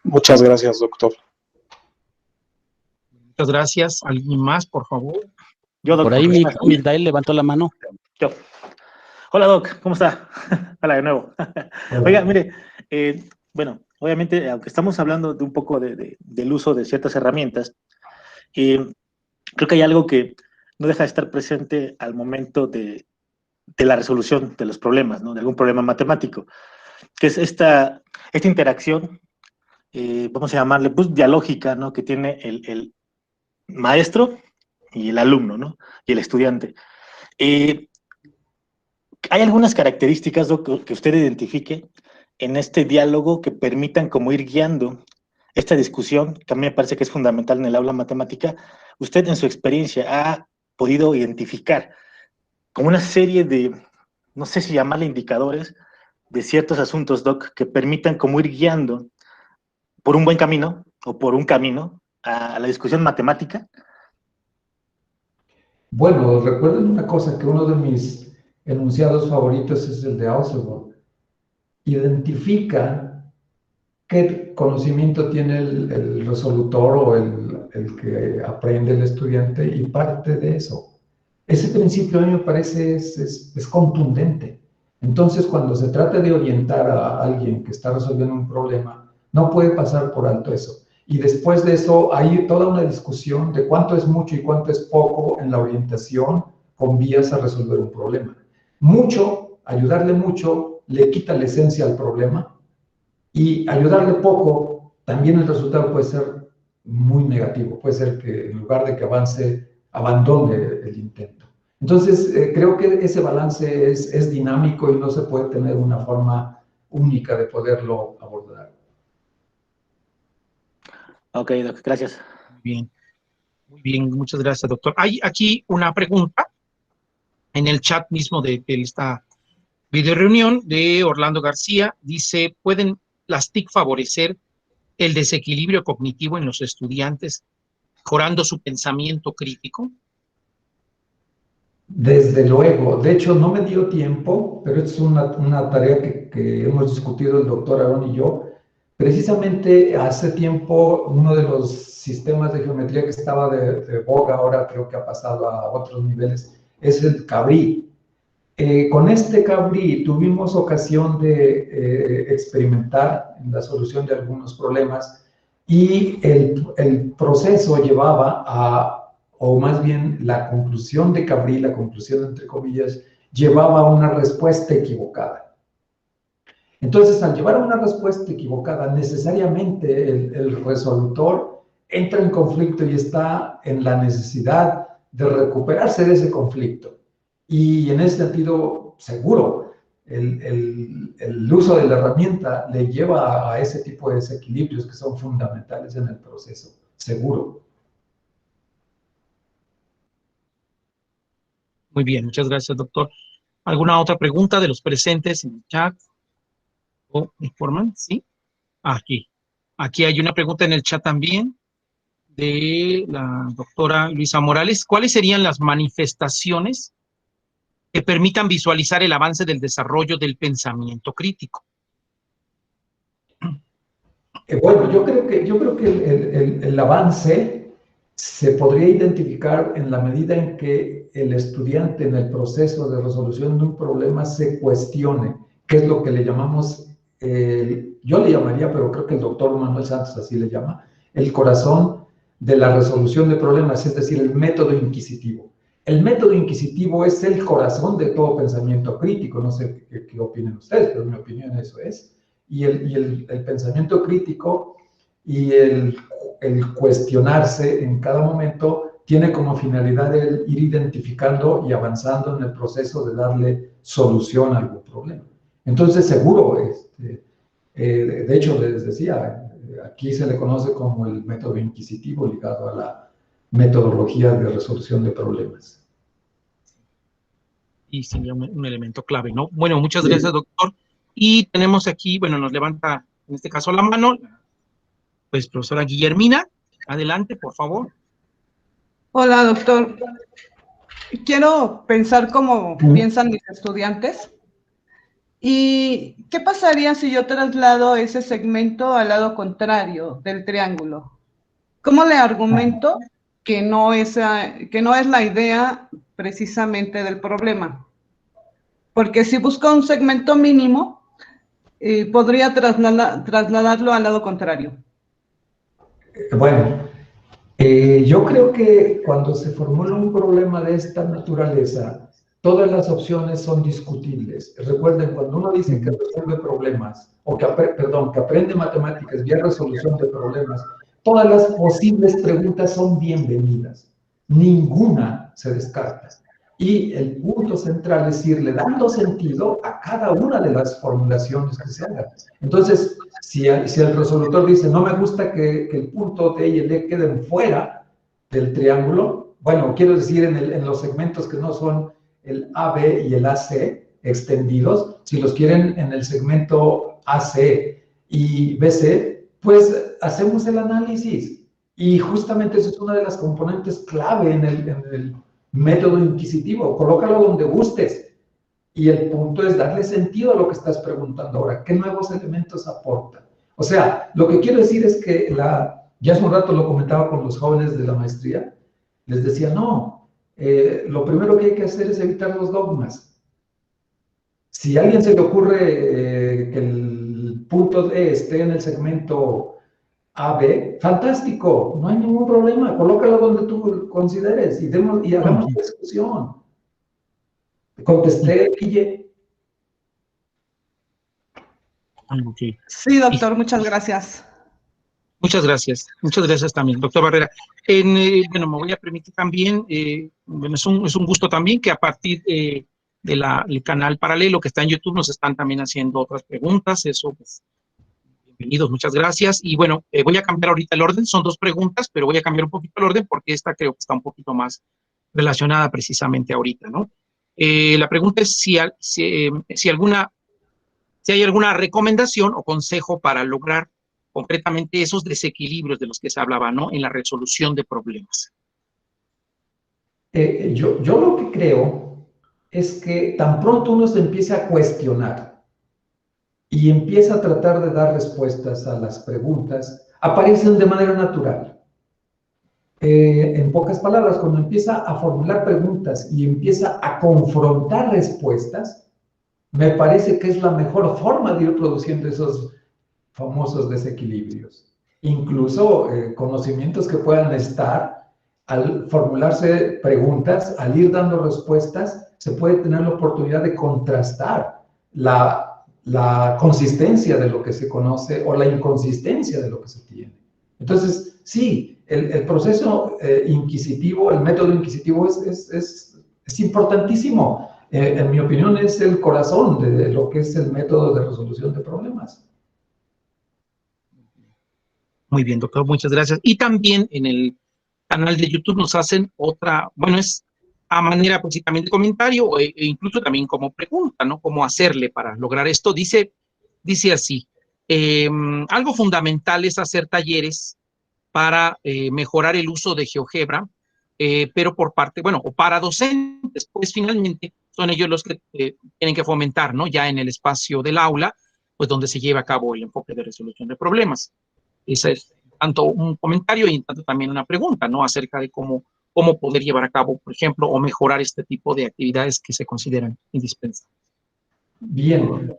Muchas gracias, doctor. Muchas gracias. ¿Alguien más, por favor? Yo, Por doctor. ahí Migdael levantó la mano. Yo. Hola, Doc, ¿cómo está? Hola de nuevo. Hola. Oiga, mire, bueno, obviamente, aunque estamos hablando de un poco del uso de ciertas herramientas, creo que hay algo que no deja de estar presente al momento de la resolución de los problemas, ¿no? De algún problema matemático, que es esta interacción, vamos a llamarle, pues, dialógica, ¿no? Que tiene el maestro y el alumno, ¿no? Y el estudiante. ¿Hay algunas características, Doc, que usted identifique en este diálogo que permitan como ir guiando esta discusión, que a mí me parece que es fundamental en el aula matemática? Usted, en su experiencia, ha podido identificar como una serie de, no sé si llamarle indicadores, de ciertos asuntos, Doc, que permitan como ir guiando por un buen camino o por un camino a la discusión matemática. Bueno, recuerden una cosa, que uno de mis enunciados favoritos es el de Ausubel. Identifica qué conocimiento tiene el resolutor o el que aprende el estudiante y parte de eso. Ese principio a mí me parece es contundente. Entonces, cuando se trata de orientar a alguien que está resolviendo un problema, no puede pasar por alto eso. Y después de eso hay toda una discusión de cuánto es mucho y cuánto es poco en la orientación con vías a resolver un problema. Mucho, ayudarle mucho, le quita la esencia al problema, y ayudarle poco, también el resultado puede ser muy negativo. Puede ser que en lugar de que avance, abandone el intento. Entonces, creo que ese balance es dinámico y no se puede tener una forma única de poderlo abordar. Ok, Doc, gracias. Muy bien, muchas gracias, doctor. Hay aquí una pregunta en el chat mismo de esta video reunión de Orlando García. Dice, ¿pueden las TIC favorecer el desequilibrio cognitivo en los estudiantes, mejorando su pensamiento crítico? Desde luego. De hecho, no me dio tiempo, pero es una tarea que hemos discutido el doctor Aarón y yo. Precisamente hace tiempo, uno de los sistemas de geometría que estaba de boga, ahora creo que ha pasado a otros niveles, es el Cabrí. Con este Cabrí tuvimos ocasión de experimentar en la solución de algunos problemas y el proceso llevaba a, o más bien la conclusión de Cabrí, la conclusión entre comillas, llevaba a una respuesta equivocada. Entonces, al llevar a una respuesta equivocada, necesariamente el resolutor entra en conflicto y está en la necesidad de recuperarse de ese conflicto. Y en ese sentido, seguro, el uso de la herramienta le lleva a ese tipo de desequilibrios que son fundamentales en el proceso, seguro. Muy bien, muchas gracias, doctor. ¿Alguna otra pregunta de los presentes en el chat? ¿O me informan? ¿Sí? Aquí hay una pregunta en el chat también de la doctora Luisa Morales. ¿Cuáles serían las manifestaciones que permitan visualizar el avance del desarrollo del pensamiento crítico. Bueno, yo creo que el avance se podría identificar en la medida en que el estudiante en el proceso de resolución de un problema se cuestione, qué es lo que le llamamos, yo le llamaría, pero creo que el doctor Manuel Santos así le llama, el corazón de la resolución de problemas, es decir, el método inquisitivo. El método inquisitivo es el corazón de todo pensamiento crítico, no sé qué opinen ustedes, pero en mi opinión eso es. Y el pensamiento crítico y el cuestionarse en cada momento tiene como finalidad el ir identificando y avanzando en el proceso de darle solución a algún problema. Entonces, seguro, de hecho, les decía, aquí se le conoce como el método inquisitivo ligado a la metodología de resolución de problemas. Y sería un elemento clave, ¿no? Bueno, muchas gracias, doctor. Y tenemos aquí, bueno, nos levanta en este caso la mano, pues profesora Guillermina, adelante, por favor. Hola, doctor. Quiero pensar como piensan mis estudiantes. ¿Y qué pasaría si yo traslado ese segmento al lado contrario del triángulo? ¿Cómo le argumento que no es la idea precisamente del problema? Porque si busco un segmento mínimo, podría trasladarlo al lado contrario. Bueno, yo creo que cuando se formula un problema de esta naturaleza, todas las opciones son discutibles. Recuerden, cuando uno dice que resuelve problemas, o que aprende matemáticas vía resolución de problemas, todas las posibles preguntas son bienvenidas. Ninguna se descarta. Y el punto central es irle dando sentido a cada una de las formulaciones que se hagan. Entonces, si el resolutor dice, no me gusta que el punto D y el E queden fuera del triángulo, bueno, quiero decir en los segmentos que no son el AB y el AC extendidos, si los quieren en el segmento AC y BC, pues hacemos el análisis. Y justamente eso es una de las componentes clave en el método inquisitivo. Colócalo donde gustes. Y el punto es darle sentido a lo que estás preguntando ahora. ¿Qué nuevos elementos aporta? O sea, lo que quiero decir es que ya hace un rato lo comentaba con los jóvenes de la maestría, les decía, no, lo primero que hay que hacer es evitar los dogmas. Si a alguien se le ocurre que el punto D esté en el segmento AB, fantástico, no hay ningún problema, colócalo donde tú consideres y hagamos una discusión. Contesté, Guille. Sí, doctor, muchas gracias. Muchas gracias también, doctor Barrera. Bueno, me voy a permitir también, bueno, es un gusto también que a partir del canal paralelo que está en YouTube nos están también haciendo otras preguntas, eso pues, bienvenidos, muchas gracias. Y bueno, voy a cambiar ahorita el orden, son dos preguntas, pero voy a cambiar un poquito el orden porque esta creo que está un poquito más relacionada precisamente ahorita, ¿no? La pregunta es si hay alguna recomendación o consejo para lograr concretamente esos desequilibrios de los que se hablaba, ¿no? En la resolución de problemas. Yo lo que creo es que tan pronto uno se empieza a cuestionar y empieza a tratar de dar respuestas a las preguntas, aparecen de manera natural. En pocas palabras, cuando empieza a formular preguntas y empieza a confrontar respuestas, me parece que es la mejor forma de ir produciendo esos famosos desequilibrios. Incluso conocimientos que puedan estar, al formularse preguntas, al ir dando respuestas, se puede tener la oportunidad de contrastar la consistencia de lo que se conoce o la inconsistencia de lo que se tiene. Entonces, sí, el proceso inquisitivo, el método inquisitivo es importantísimo. En mi opinión, es el corazón de lo que es el método de resolución de problemas. Muy bien, doctor, muchas gracias. Y también en el canal de YouTube nos hacen otra, bueno, es a manera pues, también de comentario e incluso también como pregunta, ¿no? Cómo hacerle para lograr esto. Dice así, algo fundamental es hacer talleres para mejorar el uso de GeoGebra pero por parte, bueno, o para docentes, pues finalmente son ellos los que tienen que fomentar, ¿no? Ya en el espacio del aula, pues donde se lleva a cabo el enfoque de resolución de problemas. Ese es tanto un comentario y tanto también una pregunta, ¿no? Acerca de cómo poder llevar a cabo, por ejemplo, o mejorar este tipo de actividades que se consideran indispensables. Bien,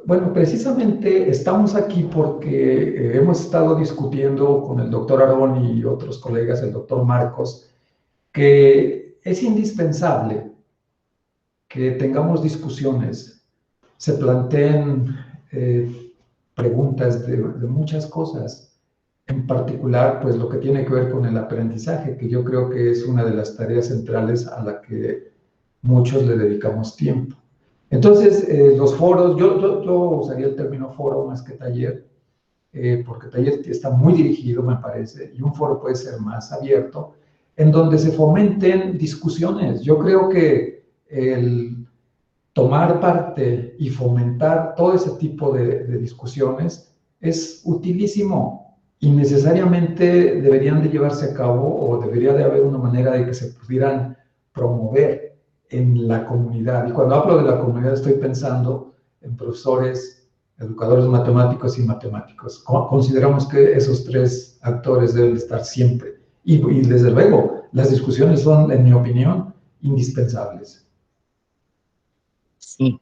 bueno, precisamente estamos aquí porque hemos estado discutiendo con el doctor Aarón y otros colegas, el doctor Marcos, que es indispensable que tengamos discusiones, se planteen preguntas de muchas cosas, en particular, pues lo que tiene que ver con el aprendizaje, que yo creo que es una de las tareas centrales a la que muchos le dedicamos tiempo. Entonces, los foros, yo usaría el término foro más que taller, porque taller está muy dirigido, me parece, y un foro puede ser más abierto, en donde se fomenten discusiones. Yo creo que el tomar parte y fomentar todo ese tipo de discusiones es utilísimo y necesariamente deberían de llevarse a cabo o debería de haber una manera de que se pudieran promover en la comunidad. Y cuando hablo de la comunidad estoy pensando en profesores, educadores matemáticos y matemáticos. Consideramos que esos tres actores deben estar siempre. Y desde luego, las discusiones son, en mi opinión, indispensables. Sí.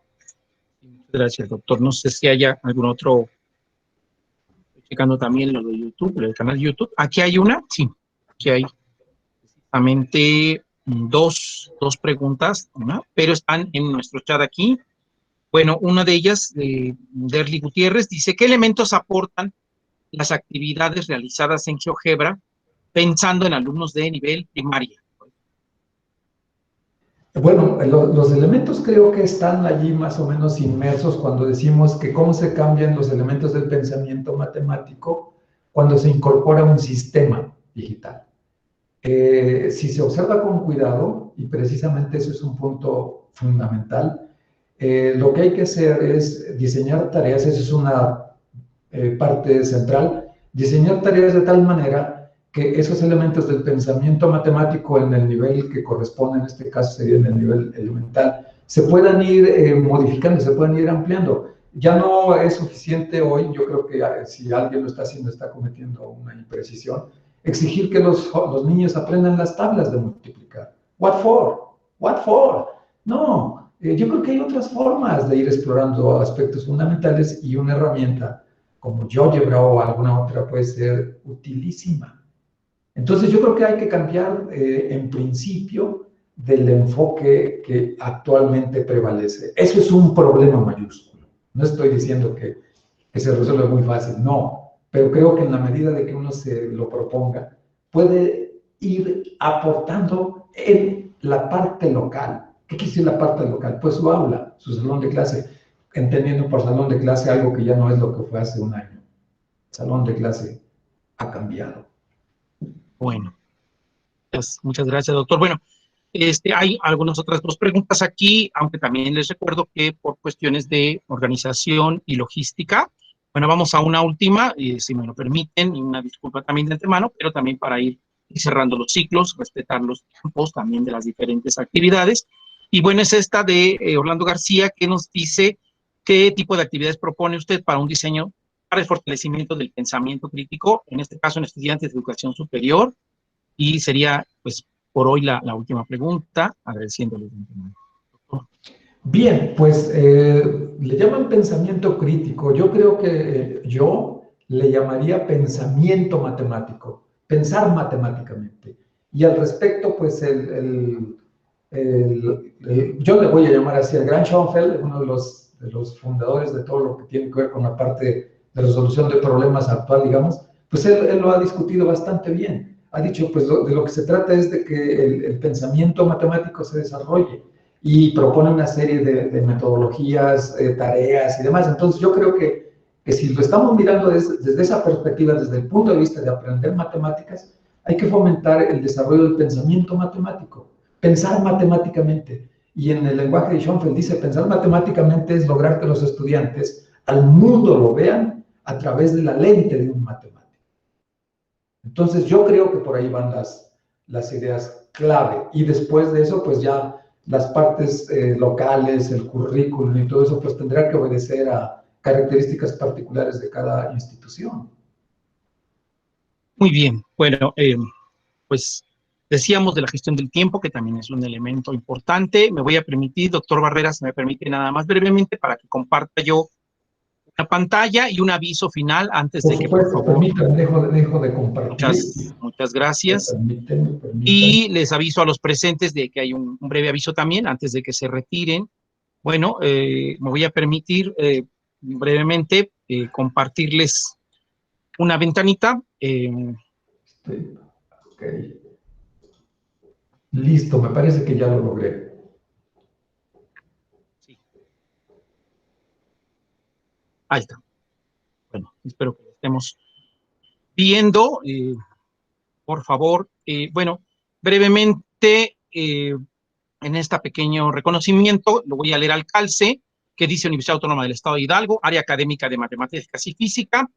Muchas gracias, doctor. No sé si haya algún otro. Estoy checando también lo de YouTube, el canal de YouTube. Aquí hay una, sí. Aquí hay precisamente dos preguntas, ¿no? Pero están en nuestro chat aquí. Bueno, una de ellas, de Derly Gutiérrez, dice, ¿qué elementos aportan las actividades realizadas en GeoGebra pensando en alumnos de nivel primaria? Bueno, los elementos creo que están allí más o menos inmersos cuando decimos que cómo se cambian los elementos del pensamiento matemático cuando se incorpora un sistema digital. Si se observa con cuidado, y precisamente eso es un punto fundamental, lo que hay que hacer es diseñar tareas, esa es una parte central, diseñar tareas de tal manera que esos elementos del pensamiento matemático en el nivel que corresponde, en este caso sería en el nivel elemental, se puedan ir modificando, se puedan ir ampliando. Ya no es suficiente hoy, yo creo que si alguien lo está haciendo está cometiendo una imprecisión, exigir que los niños aprendan las tablas de multiplicar. What for? What for? No, yo creo que hay otras formas de ir explorando aspectos fundamentales y una herramienta como GeoGebra o alguna otra puede ser utilísima. Entonces yo creo que hay que cambiar en principio del enfoque que actualmente prevalece. Eso es un problema mayúsculo. No estoy diciendo que se resuelve muy fácil, no, pero creo que en la medida de que uno se lo proponga, puede ir aportando en la parte local. ¿Qué quiere decir la parte local? Pues su aula, su salón de clase, entendiendo por salón de clase algo que ya no es lo que fue hace un año. El salón de clase ha cambiado. Bueno, muchas gracias, doctor. Bueno, hay algunas otras dos preguntas aquí, aunque también les recuerdo que por cuestiones de organización y logística, bueno, vamos a una última, si me lo permiten, y una disculpa también de antemano, pero también para ir cerrando los ciclos, respetar los tiempos también de las diferentes actividades. Y bueno, es esta de Orlando García, que nos dice qué tipo de actividades propone usted para un diseño para el fortalecimiento del pensamiento crítico, en este caso en estudiantes de educación superior, y sería, pues, por hoy la última pregunta, agradeciéndoles. Bien, pues le llaman pensamiento crítico. Yo creo que yo le llamaría pensamiento matemático, pensar matemáticamente. Y al respecto, pues yo le voy a llamar así, el gran Schoenfeld, uno de los fundadores de todo lo que tiene que ver con la parte de resolución de problemas actual, digamos, pues él lo ha discutido bastante bien. Ha dicho, pues de lo que se trata es de que el pensamiento matemático se desarrolle y propone una serie de metodologías, tareas y demás. Entonces yo creo que si lo estamos mirando desde esa perspectiva, desde el punto de vista de aprender matemáticas, hay que fomentar el desarrollo del pensamiento matemático, pensar matemáticamente. Y en el lenguaje de Schoenfeld dice, pensar matemáticamente es lograr que los estudiantes al mundo lo vean a través de la lente de un matemático. Entonces yo creo que por ahí van las ideas clave. Y después de eso, pues ya las partes locales, el currículum y todo eso, pues tendrá que obedecer a características particulares de cada institución. Muy bien, bueno, pues decíamos de la gestión del tiempo, que también es un elemento importante. Me voy a permitir, doctor Barrera, si me permite nada más brevemente, para que comparta yo una pantalla y un aviso final antes Por de que, por supuesto, favor. permítanme, dejo de compartir. Muchas gracias. Permítanme. Y les aviso a los presentes de que hay un breve aviso también antes de que se retiren. Bueno, me voy a permitir brevemente compartirles una ventanita. Ok. Listo, me parece que ya lo logré. Sí. Ahí está. Bueno, espero que lo estemos viendo. Por favor, bueno, brevemente, en este pequeño reconocimiento, lo voy a leer al calce, que dice Universidad Autónoma del Estado de Hidalgo, Área Académica de Matemáticas y Física,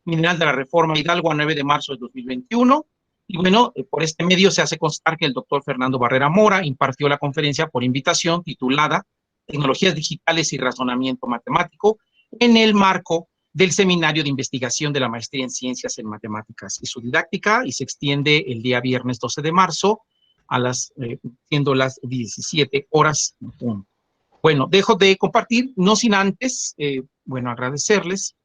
Mineral de la Reforma Hidalgo, a 9 de marzo de 2021. Y bueno, por este medio se hace constar que el doctor Fernando Barrera Mora impartió la conferencia por invitación titulada Tecnologías Digitales y Razonamiento Matemático en el marco del Seminario de Investigación de la Maestría en Ciencias en Matemáticas y su didáctica, y se extiende el día viernes 12 de marzo siendo las 17 horas. Bueno, dejo de compartir, no sin antes, bueno, agradecerles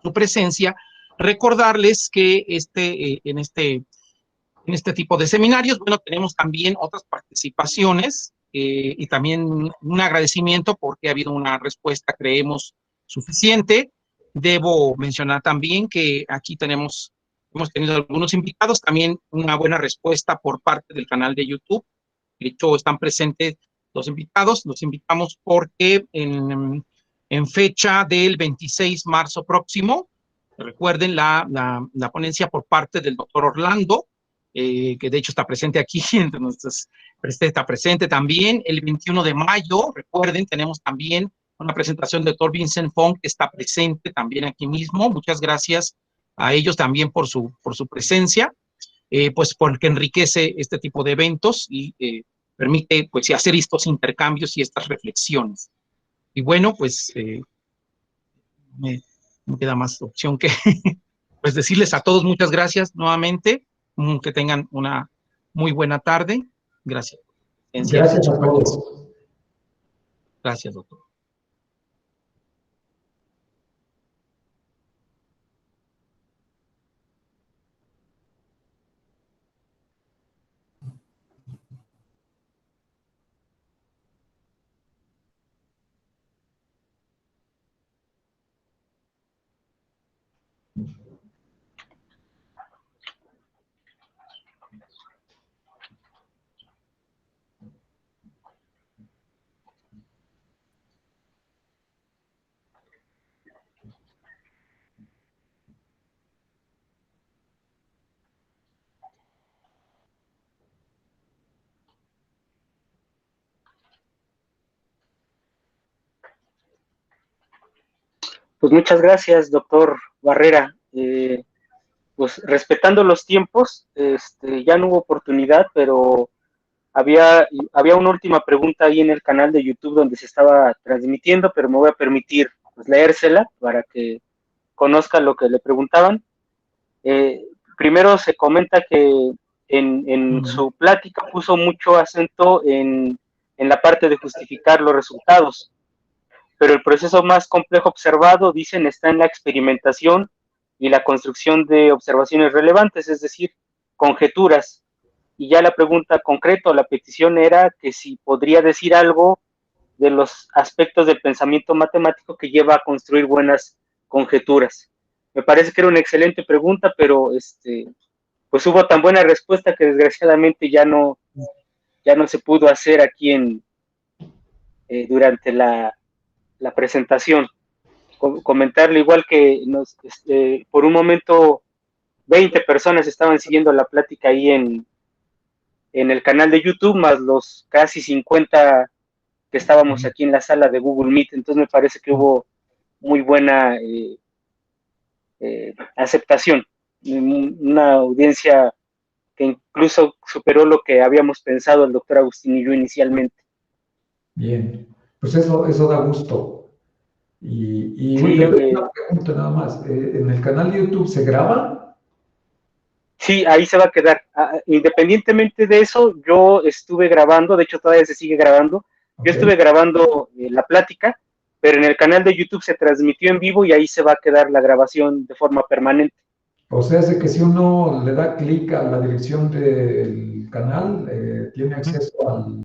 su presencia, recordarles que en este tipo de seminarios, bueno, tenemos también otras participaciones y también un agradecimiento porque ha habido una respuesta, creemos, suficiente. Debo mencionar también que aquí hemos tenido algunos invitados, también una buena respuesta por parte del canal de YouTube. De hecho, están presentes los invitados. Los invitamos porque en fecha del 26 de marzo próximo, recuerden la ponencia por parte del doctor Orlando, que de hecho está presente aquí, entonces está presente también. El 21 de mayo, recuerden, tenemos también una presentación del doctor Vincent Fong, que está presente también aquí mismo. Muchas gracias a ellos también por su presencia, pues porque enriquece este tipo de eventos y permite pues hacer estos intercambios y estas reflexiones. Y bueno, pues me queda más opción que pues decirles a todos muchas gracias nuevamente, que tengan una muy buena tarde. Gracias. Gracias a todos. Gracias, doctor. Pues muchas gracias, doctor Barrera. Pues respetando los tiempos, ya no hubo oportunidad, pero había una última pregunta ahí en el canal de YouTube donde se estaba transmitiendo, pero me voy a permitir pues, leérsela para que conozca lo que le preguntaban. Primero se comenta que en su plática puso mucho acento en la parte de justificar los resultados, pero el proceso más complejo observado, dicen, está en la experimentación y la construcción de observaciones relevantes, es decir, conjeturas. Y ya la pregunta concreta o la petición era que si podría decir algo de los aspectos del pensamiento matemático que lleva a construir buenas conjeturas. Me parece que era una excelente pregunta, pero pues hubo tan buena respuesta que desgraciadamente ya no se pudo hacer aquí durante la presentación. Comentarle igual que por un momento 20 personas estaban siguiendo la plática ahí en el canal de YouTube, más los casi 50 que estábamos aquí en la sala de Google Meet. Entonces me parece que hubo muy buena aceptación, una audiencia que incluso superó lo que habíamos pensado el doctor Agustín y yo inicialmente. Bien, pues eso da gusto. Y Sí, le doy una pregunta nada más. ¿En el canal de YouTube se graba? Sí, ahí se va a quedar. Independientemente de eso, yo estuve grabando, de hecho todavía se sigue grabando, yo estuve grabando la plática, pero en el canal de YouTube se transmitió en vivo y ahí se va a quedar la grabación de forma permanente. O sea, es de que si uno le da clic a la dirección del canal, tiene acceso al